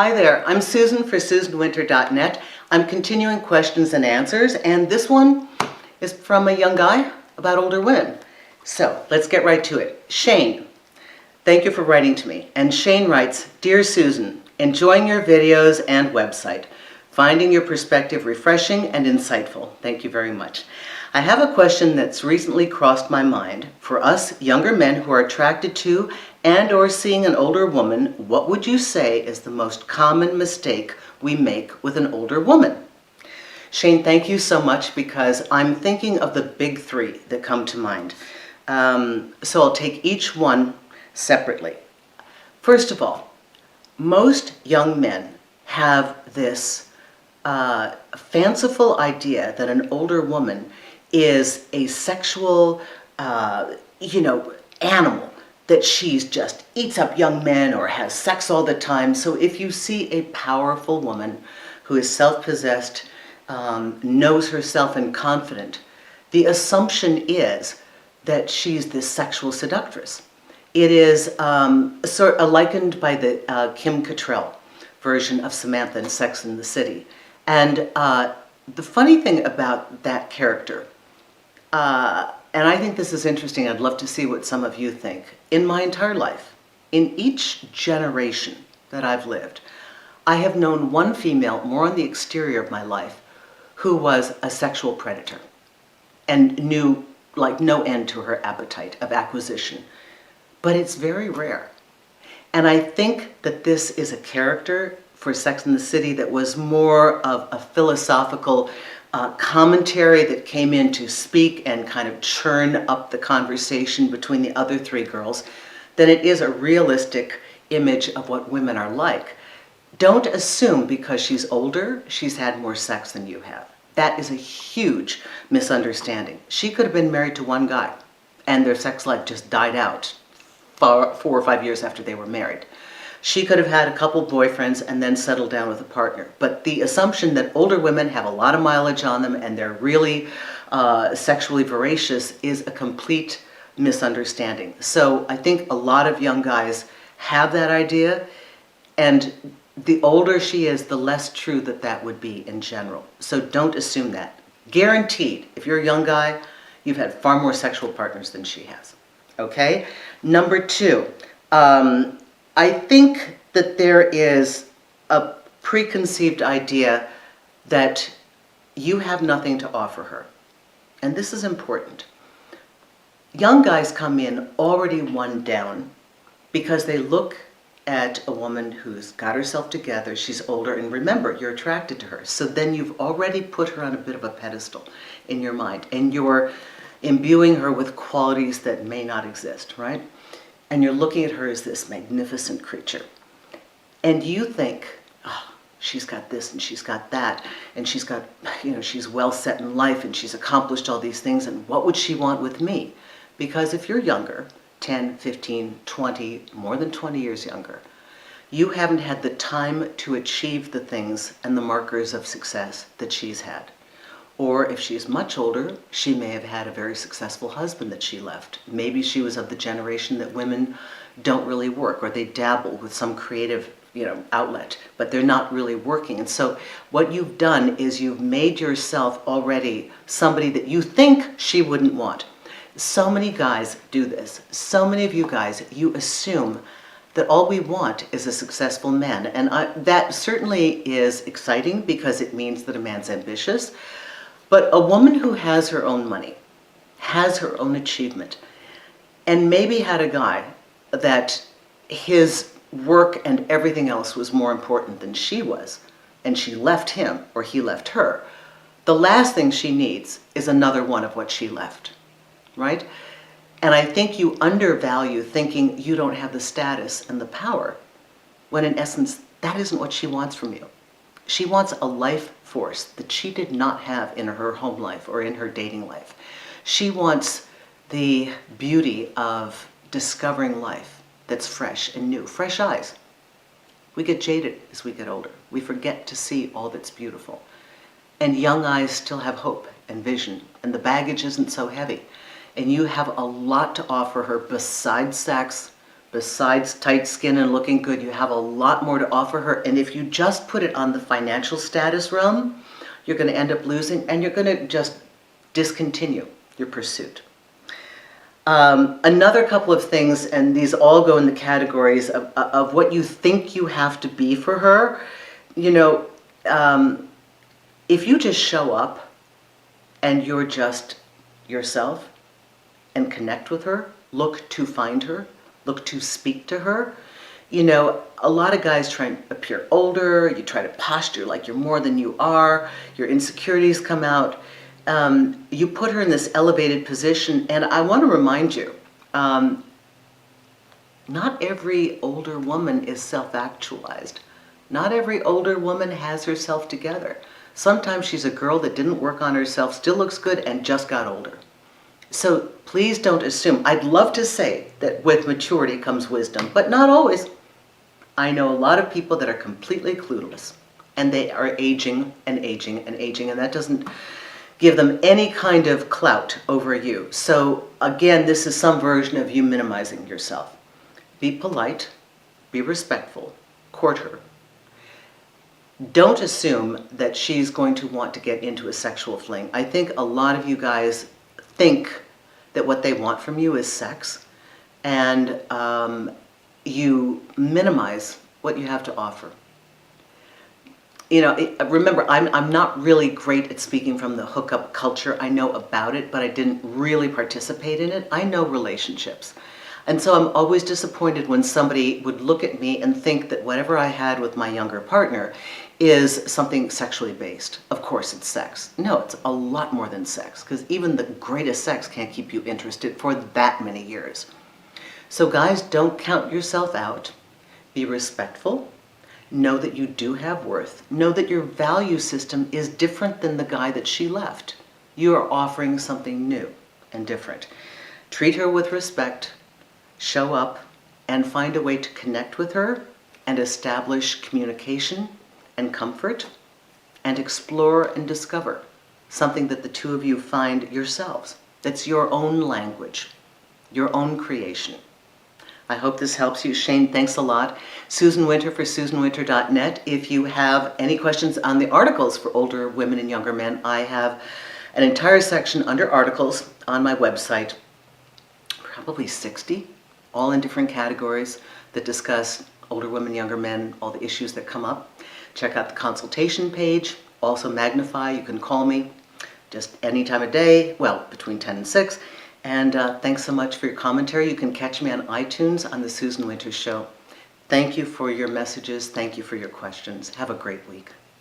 Hi there, I'm Susan for SusanWinter.net. I'm continuing questions and answers, and this one is from a young guy about older women. So let's get right to it. Shane, thank you for writing to me. And Shane writes, Dear Susan, enjoying your videos and website. Finding your perspective refreshing and insightful. Thank you very much. I have a question that's recently crossed my mind. For us younger men who are attracted to and or seeing an older woman, what would you say is the most common mistake we make with an older woman? Shane, thank you so much, because I'm thinking of the big three that come to mind. So I'll take each one separately. First of all, most young men have this fanciful idea that an older woman is a sexual, animal, that she's just eats up young men or has sex all the time. So if you see a powerful woman who is self-possessed, knows herself and confident, the assumption is that she's this sexual seductress. It is sort of likened by the Kim Cattrall version of Samantha in Sex and the City. And the funny thing about that character, and I think this is interesting, I'd love to see what some of you think. In my entire life, in each generation that I've lived, I have known one female, more on the exterior of my life, who was a sexual predator and knew like no end to her appetite of acquisition. But it's very rare. And I think that this is a character for Sex and the City that was more of a philosophical commentary that came in to speak and kind of churn up the conversation between the other three girls than it is a realistic image of what women are like. Don't assume because she's older, she's had more sex than you have. That is a huge misunderstanding. She could have been married to one guy and their sex life just died out 4 or 5 years after they were married. She could have had a couple boyfriends and then settled down with a partner. But the assumption that older women have a lot of mileage on them and they're really sexually voracious is a complete misunderstanding. So I think a lot of young guys have that idea, and the older she is, the less true that that would be in general. So don't assume that. Guaranteed, if you're a young guy, you've had far more sexual partners than she has. Okay? Number two, I think that there is a preconceived idea that you have nothing to offer her. And this is important. Young guys come in already one down because they look at a woman who's got herself together, she's older, and remember, you're attracted to her. So then you've already put her on a bit of a pedestal in your mind, and you're imbuing her with qualities that may not exist, right? And you're looking at her as this magnificent creature. And you think, oh, she's got this and she's got that, and she's got, she's well set in life and she's accomplished all these things, and what would she want with me? Because if you're younger, 10, 15, 20, more than 20 years younger, you haven't had the time to achieve the things and the markers of success that she's had. Or if she's much older, she may have had a very successful husband that she left. Maybe she was of the generation that women don't really work, or they dabble with some creative, outlet, but they're not really working. And so what you've done is you've made yourself already somebody that you think she wouldn't want. So many guys do this. So many of you guys, you assume that all we want is a successful man. And that certainly is exciting because it means that a man's ambitious. But a woman who has her own money, has her own achievement, and maybe had a guy that his work and everything else was more important than she was, and she left him or he left her, the last thing she needs is another one of what she left, right? And I think you undervalue thinking you don't have the status and the power, when in essence, that isn't what she wants from you. She wants a life force that she did not have in her home life or in her dating life. She wants the beauty of discovering life that's fresh and new, fresh eyes. We get jaded as we get older. We forget to see all that's beautiful. And young eyes still have hope and vision, and the baggage isn't so heavy. And you have a lot to offer her besides sex, Besides tight skin and looking good, you have a lot more to offer her. And if you just put it on the financial status realm, you're going to end up losing, and you're going to just discontinue your pursuit. Another couple of things, and these all go in the categories of what you think you have to be for her. You know, if you just show up and you're just yourself and connect with her, look to find her, look to speak to her. You know, a lot of guys try and appear older, you try to posture like you're more than you are, your insecurities come out. You put her in this elevated position, and I want to remind you, not every older woman is self-actualized. Not every older woman has herself together. Sometimes she's a girl that didn't work on herself, still looks good, and just got older. So please don't assume. I'd love to say that with maturity comes wisdom, but not always. I know a lot of people that are completely clueless, and they are aging and aging and aging, and that doesn't give them any kind of clout over you. So again, this is some version of you minimizing yourself. Be polite, be respectful, court her. Don't assume that she's going to want to get into a sexual fling. I think a lot of you guys think that what they want from you is sex, and you minimize what you have to offer. You know, remember, I'm not really great at speaking from the hookup culture. I know about it, but I didn't really participate in it. I know relationships. And so I'm always disappointed when somebody would look at me and think that whatever I had with my younger partner is something sexually based. Of course it's sex. No, it's a lot more than sex, because even the greatest sex can't keep you interested for that many years. So guys, don't count yourself out. Be respectful. Know that you do have worth. Know that your value system is different than the guy that she left. You are offering something new and different. Treat her with respect, show up, and find a way to connect with her and establish communication and comfort, and explore and discover something that the two of you find yourselves. That's your own language, your own creation. I hope this helps you. Shane, thanks a lot. Susan Winter for SusanWinter.net. If you have any questions on the articles for older women and younger men, I have an entire section under articles on my website, probably 60, all in different categories that discuss older women, younger men, all the issues that come up. Check out the consultation page. Also Magnify, you can call me just any time of day, well, between 10 and 6. And thanks so much for your commentary. You can catch me on iTunes on The Susan Winter Show. Thank you for your messages. Thank you for your questions. Have a great week.